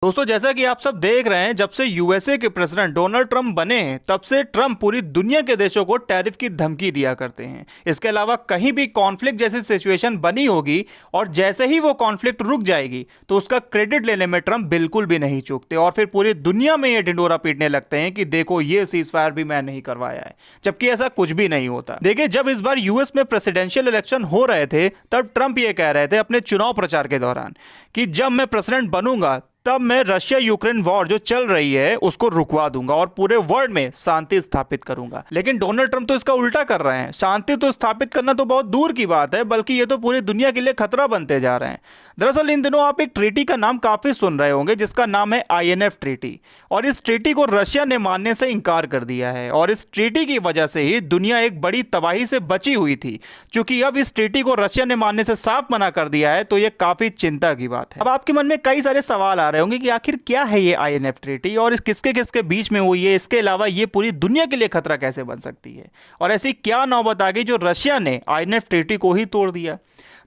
दोस्तों जैसा कि आप सब देख रहे हैं, जब से यूएसए के प्रेसिडेंट डोनाल्ड ट्रंप बने हैं तब से ट्रंप पूरी दुनिया के देशों को टैरिफ की धमकी दिया करते हैं। इसके अलावा कहीं भी कॉन्फ्लिक्ट जैसी सिचुएशन बनी होगी और जैसे ही वो कॉन्फ्लिक्ट रुक जाएगी तो उसका क्रेडिट लेने में ट्रंप बिल्कुल भी नहीं चूकते और फिर पूरी दुनिया में ये ढिंडोरा पीटने लगते हैं कि देखो ये सीज फायर भी मैं नहीं करवाया है, जबकि ऐसा कुछ भी नहीं होता। देखिए, जब इस बार यूएस में प्रेसिडेंशियल इलेक्शन हो रहे थे तब ट्रंप ये कह रहे थे अपने चुनाव प्रचार के दौरान कि जब मैं प्रेसिडेंट बनूंगा तब मैं रशिया यूक्रेन वॉर जो चल रही है उसको रुकवा दूंगा और पूरे वर्ल्ड में शांति स्थापित करूंगा। लेकिन डोनाल्ड ट्रंप तो इसका उल्टा कर रहे हैं। शांति तो स्थापित करना तो बहुत दूर की बात है, बल्कि ये तो पूरी दुनिया के लिए खतरा बनते जा रहे हैं। दरअसल इन दिनों आप एक ट्रीटी का नाम काफी सुन रहे होंगे जिसका नाम है INF ट्रीटी, और इस ट्रीटी को रशिया ने मानने से इंकार कर दिया है और इस ट्रीटी की वजह से ही दुनिया एक बड़ी तबाही से बची हुई थी। चूंकि अब इस ट्रीटी को रशिया ने मानने से साफ मना कर दिया है तो यह काफी चिंता की बात है। अब आपके मन में कई सारे सवाल आ रहे होंगे कि आखिर क्या है ये INF ट्रीटी और इस किसके किसके बीच में हुई है, इसके अलावा ये पूरी दुनिया के लिए खतरा कैसे बन सकती है और ऐसी क्या नौबत आ गई जो रशिया ने INF ट्रीटी को ही तोड़ दिया।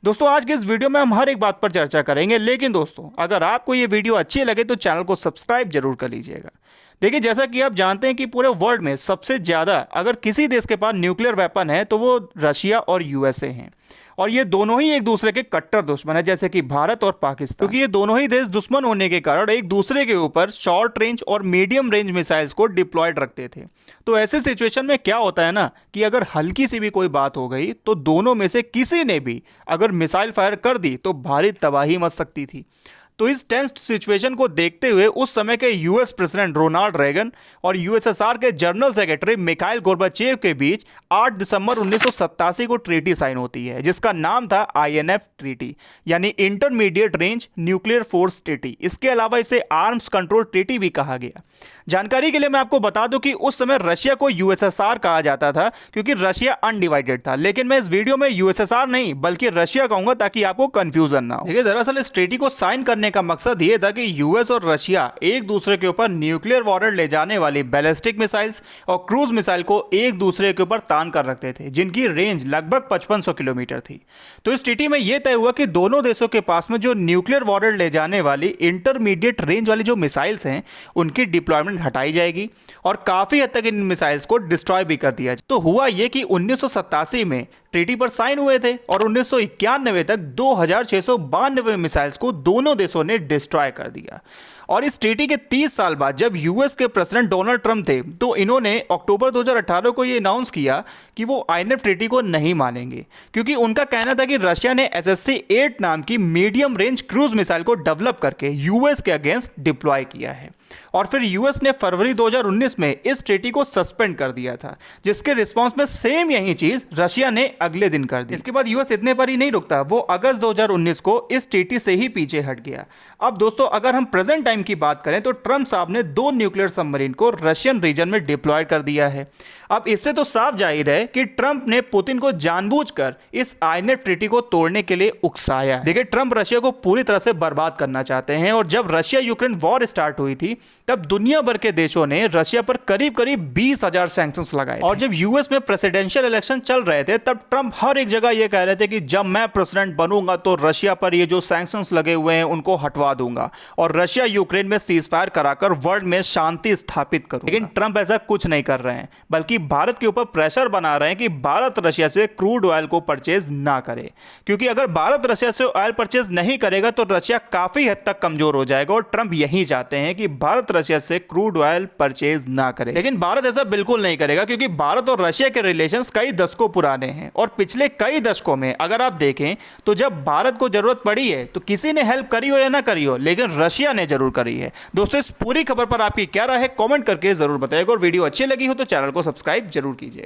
दोस्तों आज के इस वीडियो में हम हर एक बात पर चर्चा करेंगे, लेकिन दोस्तों अगर आपको ये वीडियो अच्छी लगे तो चैनल को सब्सक्राइब जरूर कर लीजिएगा। देखिए, जैसा कि आप जानते हैं कि पूरे वर्ल्ड में सबसे ज़्यादा अगर किसी देश के पास न्यूक्लियर वेपन है तो वो रशिया और यूएसए हैं, और ये दोनों ही एक दूसरे के कट्टर दुश्मन है, जैसे कि भारत और पाकिस्तान। क्योंकि ये दोनों ही देश दुश्मन होने के कारण एक दूसरे के ऊपर शॉर्ट रेंज और मीडियम रेंज मिसाइल्स को डिप्लॉयड रखते थे। तो ऐसे सिचुएशन में क्या होता है ना कि अगर हल्की सी भी कोई बात हो गई तो दोनों में से किसी ने भी अगर मिसाइल फायर कर दी तो भारी तबाही मच सकती थी। तो इस टेंस्ड सिचुएशन को देखते हुए उस समय के यूएस प्रेसिडेंट रोनाल्ड रेगन और यूएसएसआर के जनरल सेक्रेटरी मिखाइल गोर्बाचेव के बीच 8 दिसंबर 1987 को ट्रीटी साइन होती है जिसका नाम था INF ट्रीटी, यानी intermediate range nuclear force treaty. इसके अलावा इसे आर्म्स कंट्रोल ट्रीटी भी कहा गया। जानकारी के लिए मैं आपको बता दूं कि उस समय रशिया को यूएसएसआर कहा जाता था क्योंकि रशिया अनडिवाइडेड था, लेकिन मैं इस वीडियो में यूएसएसआर नहीं बल्कि रशिया कहूंगा ताकि आपको कंफ्यूजन ना हो। देखिए, दरअसल इस ट्रीटी को साइन करने का मकसद यह था कि यूएस और रशिया एक दूसरे के ऊपर न्यूक्लियर वॉरर ले जाने वाली बैलिस्टिक मिसाइल्स और क्रूज मिसाइल को एक दूसरे के ऊपर तान कर रखते थे जिनकी रेंज लगभग 5500 किलोमीटर थी। तो इस ट्रीटी में यह तय हुआ कि दोनों देशों के पास में जो न्यूक्लियर वॉरर ले जाने वाली इंटरमीडिएट रेंज वाली जो मिसाइल्स हैं उनकी डिप्लॉयमेंट हटाई जाएगी और काफी हद तक इन मिसाइल्स को डिस्ट्रॉय भी कर दिया जाए। तो हुआ यह कि 1987 में ट्रीटी पर साइन हुए थे और 1991 तक 2692 मिसाइल्स को दोनों देशों ने डिस्ट्रॉय कर दिया। और इस ट्रीटी के 30 साल बाद जब यूएस के प्रेसिडेंट डोनाल्ड ट्रंप थे तो इन्होंने अक्टूबर 2018 को ये अनाउंस किया कि वो INF ट्रीटी को नहीं मानेंगे, क्योंकि उनका कहना था कि रशिया ने SSC-8 नाम की मीडियम रेंज क्रूज मिसाइल को डेवलप करके यूएस के अगेंस्ट डिप्लॉय किया है। और फिर यूएस ने फरवरी 2019 में इस ट्रीटी को सस्पेंड कर दिया था, जिसके रिस्पॉन्स में सेम यही चीज रशिया ने अगले दिन कर दी। इसके बाद यूएस इतने पर ही नहीं रुकता, वो अगस्त 2019 को इस ट्रीटी से ही पीछे हट गया। अब दोस्तों अगर हम प्रेजेंट टाइम की बात करें तो ट्रंप साहब ने 2 न्यूक्लियर सबमरीन को रशियन रीजन में डिप्लॉय कर दिया है। अब इससे तो साफ जाहिर है कि ट्रंप ने पुतिन को जानबूझकर इस INF ट्रीटी को तोड़ने के लिए उकसाया है। देखिए, ट्रंप रशिया को पूरी तरह से बर्बाद करना चाहते हैं और जब रशिया यूक्रेन वॉर स्टार्ट हुई थी तब दुनिया भर के देशों ने रशिया पर करीब करीब 20,000 सैंक्शंस लगाए और जब यूएस में प्रेसिडेंशियल इलेक्शन चल रहे थे तब ट्रंप हर एक जगह यह कह रहे थे कि जब मैं प्रेसिडेंट बनूंगा तो रशिया पर ये जो सैंक्शंस लगे हुए हैं उनको हटवा दूंगा और रशिया यूक्रेन में सीज फायर कराकर वर्ल्ड में शांति स्थापित करूंगा। लेकिन ट्रंप ऐसा कुछ नहीं कर रहे हैं, बल्कि भारत के ऊपर प्रेशर बना रहे हैं कि भारत रशिया से क्रूड ऑयल को परचेज ना करे, क्योंकि अगर भारत रशिया से ऑयल परचेज नहीं करेगा तो रशिया काफी हद तक कमजोर हो जाएगा और ट्रंप यही चाहते हैं कि भारत रशिया से क्रूड ऑयल परचेज ना करे। लेकिन भारत ऐसा बिल्कुल नहीं करेगा, क्योंकि भारत और रशिया के रिलेशंस कई दशकों पुराने हैं और पिछले कई दशकों में अगर आप देखें तो जब भारत को जरूरत पड़ी है तो किसी ने हेल्प करी हो या ना करी हो, लेकिन रशिया ने जरूर करी है। दोस्तों इस पूरी खबर पर आपकी क्या राय है कमेंट करके जरूर बताइएगा और वीडियो अच्छी लगी हो तो चैनल को सब्सक्राइब जरूर कीजिएगा।